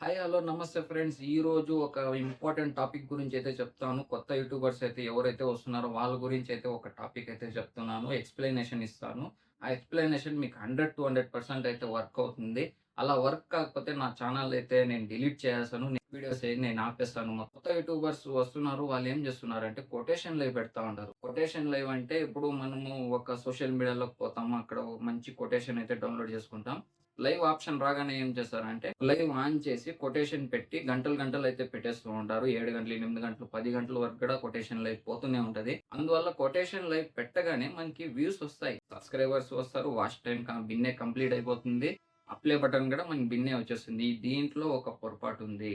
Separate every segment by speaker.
Speaker 1: Hi! Hello! నమస్తే friends. ఈరోజు ఒక ఇంపార్టెంట్ టాపిక్ గురించయితే చెప్తాను. కొత్త యూట్యూబర్స్ అయితే ఎవరైతే వస్తున్నారో వాళ్ళ గురించయితే ఒక టాపిక్ అయితే చెప్తున్నాను. ఎక్స్‌ప్లనేషన్ ఇస్తాను. ఆ ఎక్స్‌ప్లనేషన్ మీకు 100-100% అయితే వర్క్ అవుతుంది. అలా వర్క్ కాకపోతే నా ఛానెల్ అయితే నేను డిలీట్ చేసేస్తాను. వీడియోస్ ఏవి నేను ఆపేస్తాను. కొత్త యూట్యూబర్స్ వస్తున్నారు. వాళ్ళేం చేస్తున్నారంటే కొటేషన్ లైవ్ పెడతా ఉంటారు. కొటేషన్ లైవ్ అంటే ఇప్పుడు మనము ఒక సోషల్ మీడియాలోకి పోతాము. అక్కడ ఒక మంచి కొటేషన్ అయితే డౌన్‌లోడ్ చేసుకుంటాం. లైవ్ ఆప్షన్ రాగానే ఏం చేస్తారంటే, లైవ్ ఆన్ చేసి కొటేషన్ పెట్టి గంటలు గంటలు అయితే పెట్టేస్తూ ఉంటారు. 7 గంటలు, 8 గంటలు, 10 గంటల వరకు కూడా కొటేషన్ లైవ్ పోతూనే ఉంటది. అందువల్ల కొటేషన్ లైవ్ పెట్టగానే మనకి వ్యూస్ వస్తాయి. సబ్‌స్క్రైబర్స్ వస్తారు. వాచ్ టైమ్ బిన్నే కంప్లీట్ అయిపోతుంది. ప్లే బటన్ కూడా మనకి బిన్నే వచ్చేస్తుంది. దీంట్లో ఒక పొరపాటుంది.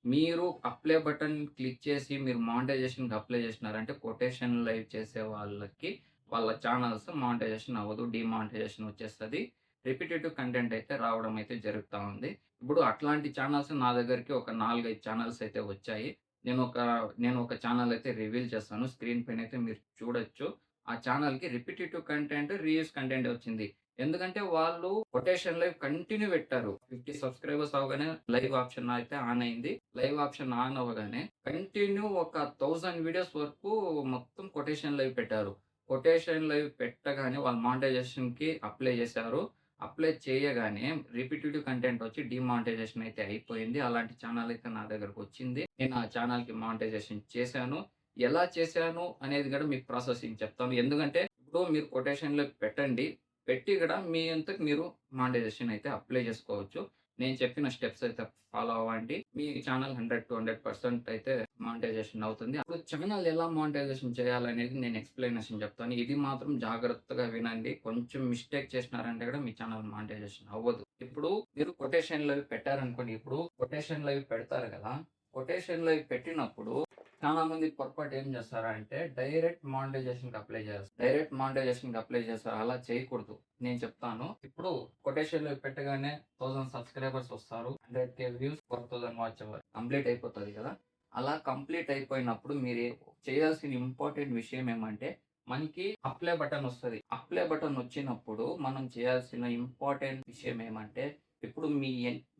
Speaker 1: మీరు ప్లే బటన్ క్లిక్ చేసి మీరు మానిటైజేషన్‌కి అప్లై చేసినారంటే కొటేషన్ లైవ్ చేసే వాళ్ళకి వాళ్ళ ఛానెల్స్ మానిటైజేషన్ అవ్వదు. డీమానిటైజేషన్ వచ్చేస్తది. రిపిటేటివ్ కంటెంట్ అయితే రావడం అయితే జరుగుతా ఉంది. ఇప్పుడు అట్లాంటి ఛానెల్స్ నా దగ్గరికి ఒక 4, 5 ఛానెల్స్ అయితే వచ్చాయి. నేనొక నేనొక ఛానెల్ అయితే రివీల్ చేస్తాను. స్క్రీన్ పైనైతే మీరు చూడొచ్చు. ఆ ఛానెల్‌కి రిపిటేటివ్ కంటెంట్, రీయూజ్ కంటెంట్ వచ్చింది. ఎందుకంటే వాళ్ళు కొటేషన్ లైవ్ కంటిన్యూ పెట్టారు. 50 సబ్‌స్క్రైబర్స్ అవ్వగానే లైవ్ ఆప్షన్ అయితే ఆన్ అయింది. లైవ్ ఆప్షన్ ఆన్ అవ్వగానే కంటిన్యూ ఒక 1000 వీడియోస్ వరకు మొత్తం కొటేషన్ లైవ్ పెట్టారు. కొటేషన్ లైవ్ పెట్టగానే వాళ్ళు మానిటైజేషన్‌కి అప్లై చేశారు. అప్లై చేయగానే రిపిటేటివ్ కంటెంట్ వచ్చి డీమానిటైజేషన్ అయితే అయిపోయింది. అలాంటి ఛానెల్ అయితే నా దగ్గరకొచ్చింది. నేను ఆ ఛానెల్‌కి మానిటైజేషన్ చేశాను. ఎలా చేశాను అనేది గూడా మీకు ప్రాసెసింగ్ చెప్తాను. ఎందుకంటే ఇప్పుడు మీరు కొటేషన్‌లో పెట్టండి. పెట్టి గూడా మీ అంతకు మీరు మానిటైజేషన్ అయితే అప్లై చేసుకోవచ్చు. నేను చెప్పిన స్టెప్స్ అయితే ఫాలో అవ్వండి. మీ ఛానెల్ 100-100% అయితే మానిటైజేషన్ అవుతుంది. అప్పుడు ఛానెల్ ఎలా మానిటైజేషన్ చేయాలనేది నేను ఎక్స్‌ప్లనేషన్ చెప్తాను. ఇది మాత్రం జాగ్రత్తగా వినండి. కొంచెం మిస్టేక్ చేసినారంటే గూడా మీ ఛానెల్ మానిటైజేషన్ అవ్వదు. ఇప్పుడు మీరు కొటేషన్ లైవ్ పెట్టారనుకోండి. ఇప్పుడు కొటేషన్ లైవ్ పెడతారు గదా! కొటేషన్ లైవ్ పెట్టినప్పుడు చాలా మంది పొరపాటు ఏం చేస్తారంటే డైరెక్ట్ మానిటైజేషన్‌కి అప్లై చేస్తారు. డైరెక్ట్ మానిటైజేషన్‌కి అప్లై చేస్తారు. అలా చేయకూడదు. నేను చెప్తాను. ఇప్పుడు కొటేషన్‌లో పెట్టగానే 1000 సబ్‌స్క్రైబర్స్ వస్తారు. 100,000 వ్యూస్, 4000 వాచ్ అవర్ కంప్లీట్ అయిపోతది కదా! అలా కంప్లీట్ అయిపోయినప్పుడు మీరు చేయాల్సిన ఇంపార్టెంట్ విషయం ఏమంటే మనకి అప్లై బటన్ వస్తది. అప్లై బటన్ వచ్చినప్పుడు మనం చేయాల్సిన ఇంపార్టెంట్ విషయం ఏమంటే ఇప్పుడు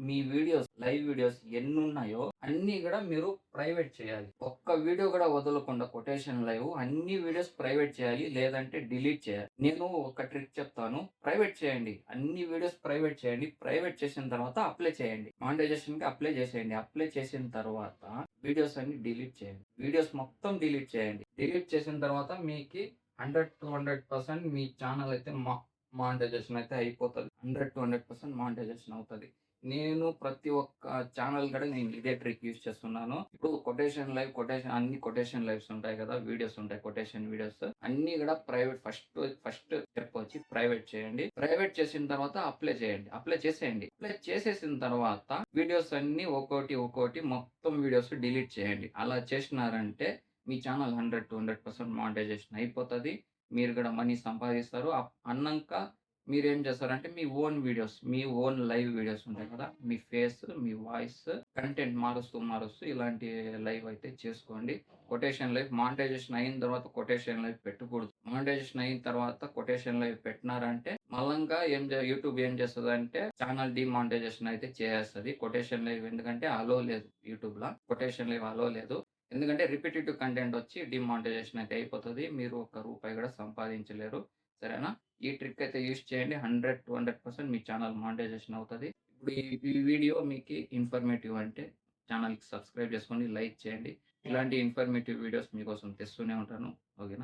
Speaker 1: మీ వీడియోస్, లైవ్ వీడియోస్ ఎన్నున్నాయో అన్నీ గూడా మీరు ప్రైవేట్ చేయాలి. ఒక్క వీడియో గూడా వదలకుండా కొటేషన్ లైవ్ అన్ని వీడియోస్ ప్రైవేట్ చేయాలి. లేదంటే డిలీట్ చేయాలి. నేను ఒక ట్రిక్ చెప్తాను. ప్రైవేట్ చేయండి. అన్ని వీడియోస్ ప్రైవేట్ చేయండి. ప్రైవేట్ చేసిన తర్వాత అప్లై చేయండి. మానిటైజేషన్‌కి అప్లై చేసేయండి. అప్లై చేసిన తర్వాత వీడియోస్ అన్ని డిలీట్ చేయండి. వీడియోస్ మొత్తం డిలీట్ చేయండి. డిలీట్ చేసిన తర్వాత మీకి 100-100% మీ ఛానెల్ అయితే మానిటైజేషన్ అయితే అయిపోతది. 100-100% మానిటైజేషన్ అవుతది. నేను ప్రతి ఒక్క ఛానెల్ కూడా నేను ఇదే ట్రిక్ యూజ్ చేస్తున్నాను. ఇప్పుడు అన్ని కొటేషన్ లైవ్స్ ఉంటాయి కదా! వీడియోస్ ఉంటాయి. కొటేషన్ వీడియోస్ అన్నీ కూడా ప్రైవేట్ ఫస్ట్ స్టెప్ వచ్చి ప్రైవేట్ చేయండి. ప్రైవేట్ చేసిన తర్వాత అప్లై చేయండి. అప్లై చేసేయండి. అప్లై చేసేసిన తర్వాత వీడియోస్ అన్నీ ఒక్కోటి మొత్తం వీడియోస్ డిలీట్ చేయండి. అలా చేసినారంటే మీ ఛానెల్ 100-100% మానిటైజేషన్ అయిపోతది. మీరు కూడా మనీ సంపాదిస్తారు. అన్నంక మీరేం చేస్తారంటే మీ ఓన్ వీడియోస్, మీ ఓన్ లైవ్ వీడియోస్ ఉంటాయి కదా! మీ ఫేస్, మీ వాయిస్ కంటెంట్ మారుస్తూ ఇలాంటి లైవ్ అయితే చేసుకోండి. కొటేషన్ లైవ్ మానిటైజేషన్ అయిన తర్వాత కొటేషన్ లైవ్ పెట్టకూడదు. మానిటైజేషన్ అయిన తర్వాత కొటేషన్ లైవ్ పెట్టినారంటే మళ్ళంగా యూట్యూబ్ ఏం చేస్తదంటే ఛానెల్ డీమానిటైజేషన్ అయితే చేసేస్తది. కొటేషన్ లైవ్ ఎందుకంటే అలో లేదు యూట్యూబ్‌ల. కొటేషన్ లైవ్ అలో లేదు. ఎందుకంటే రిపిటేటివ్ కంటెంట్ వచ్చి డీమానిటైజేషన్ అయితే అయిపోతది. మీరు ఒక్క రూపాయి కూడా సంపాదించలేరు. సరేనా? ఈ ట్రిక్ అయితే యూజ్ చేయండి. 100-100% మీ ఛానల్ మానిటైజేషన్ అవుతది. ఇప్పుడు ఈ వీడియో మీకి ఇన్ఫర్మేటివ్ అంటే ఛానల్‌కి సబ్స్క్రైబ్ చేసుకోండి, లైక్ చేయండి. ఇలాంటి ఇన్ఫర్మేటివ్ వీడియోస్ మీకోసం తెస్తూనే ఉంటాను. ఓకేనా?